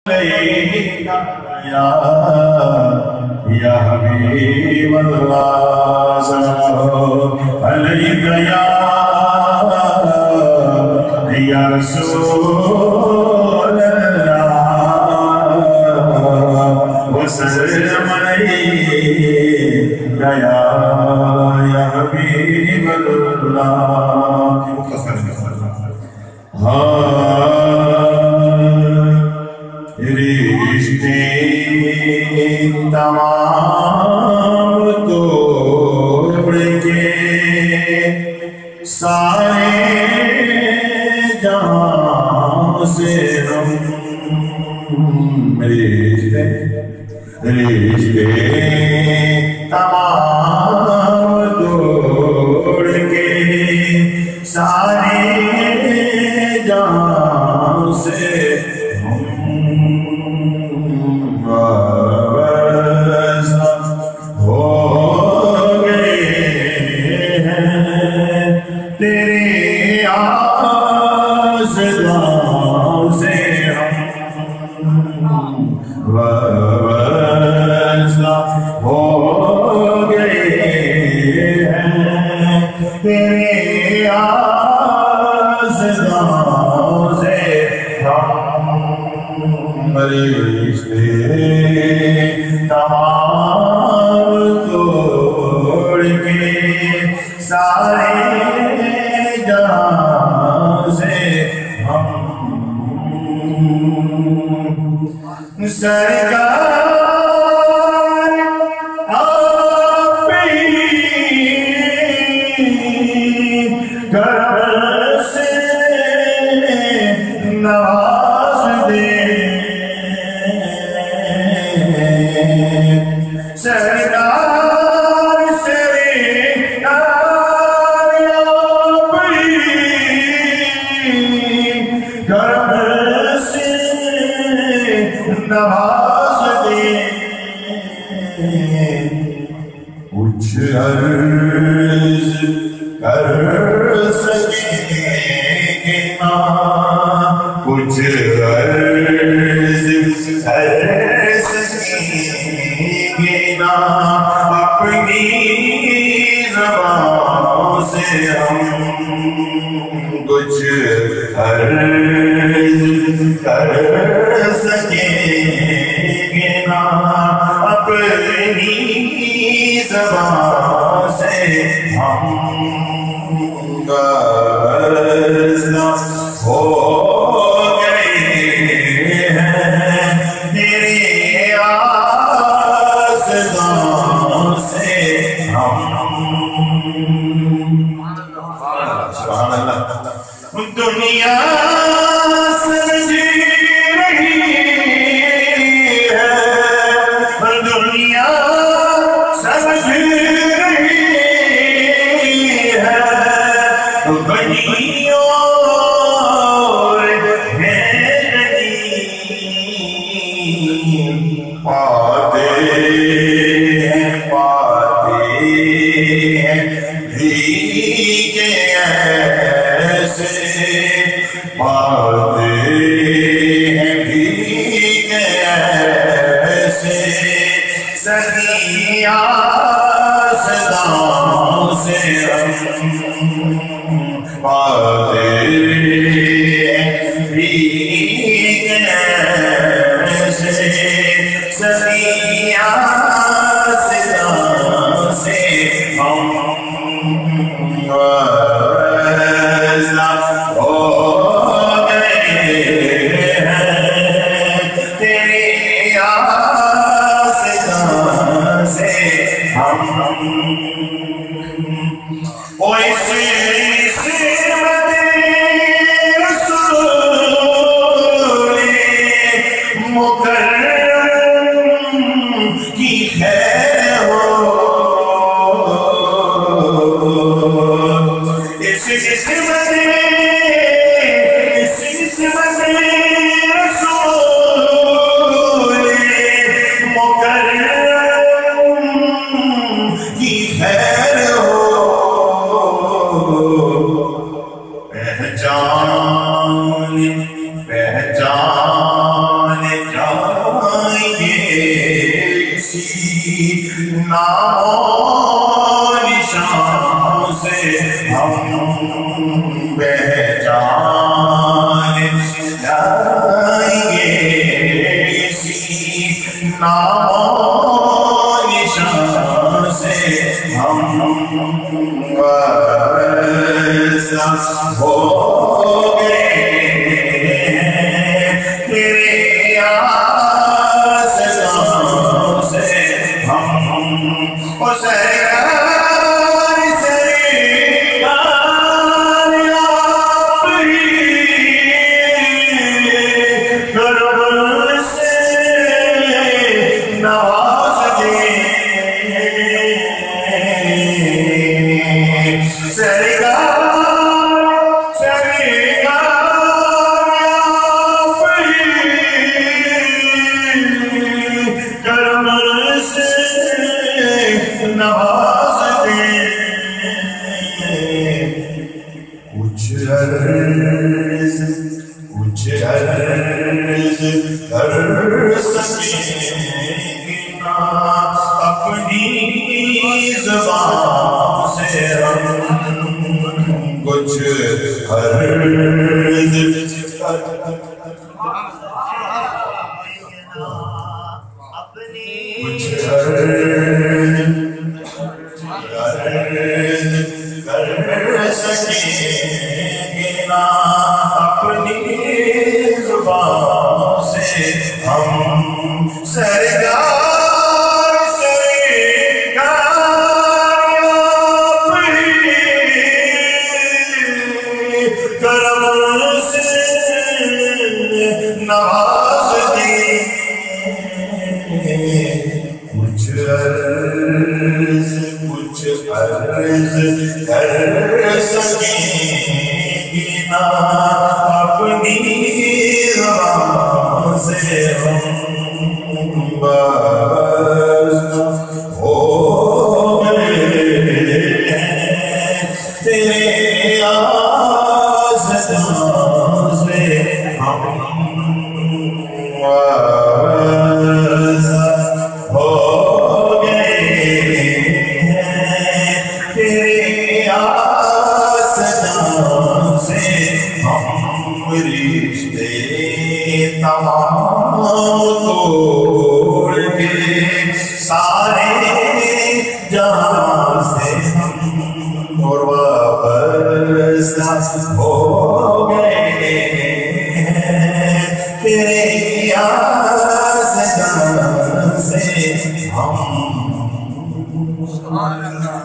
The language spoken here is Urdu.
عليك يا حبيب الله سلام عليك يا رسول الله وسلم عليك يا حبيب الله مختصر رشتے تمام توڑ کے سارے جہاں سے ہم رشتے تمام توڑ کے سارے جہاں سے تیری آزداں سے ہم وابستہ ہو گئے ہیں تیری آزداں سے ہم رشتے تمام توڑ کے سارے جہاں سے ہم سرکار آپ ہی کرم سے نواز دے سرکار سے نواز دے کچھ عرض کر سکیں گے نا کچھ عرض کر سکیں گے نا اپنی زبان سے ہم کچھ عرض کر سکیں گے نا اپنی زبان سے ہم گرزنا ہو گئے ہیں تیرے آزداں سے ہم سبحان اللہ دنیا سمجھ رہی ہے دنیا سمجھ رہی ہے بنی اور ہے پاتے ہیں بھیگے ایسے پاتے ہیں بھیگے ایسے سگی آزداں سے ہم پاتے ہیں بھیگے ایسے سگی آزداں سے ہم وابستہ ہو گئے ہیں تیری آزداں سے ہم ویسے سمت رسول مکرم کسی نام و نشان سے ہم پہچان جائیں گے، کسی نام و نشان سے ہم وارث ہو گئے تیرے آسمان سے ہم کچھ عرض کر سکیں نا اپنی زبان سے ہم کچھ عرض کر سکیں نا اپنی زبان سے ہم سرکار کرم سے نواز دیں، کچھ عرض کر سکیں نا اپنی زبان سے ہم باز ہو گئے تیرے آسمان سے ہم باز ہو گئے تیرے آسمان سے ہم رشتے تمام توڑ کے سارے جہاں سے ہم اور واپس ہو گئے تیرے آسمان سے ہم سبحان اللہ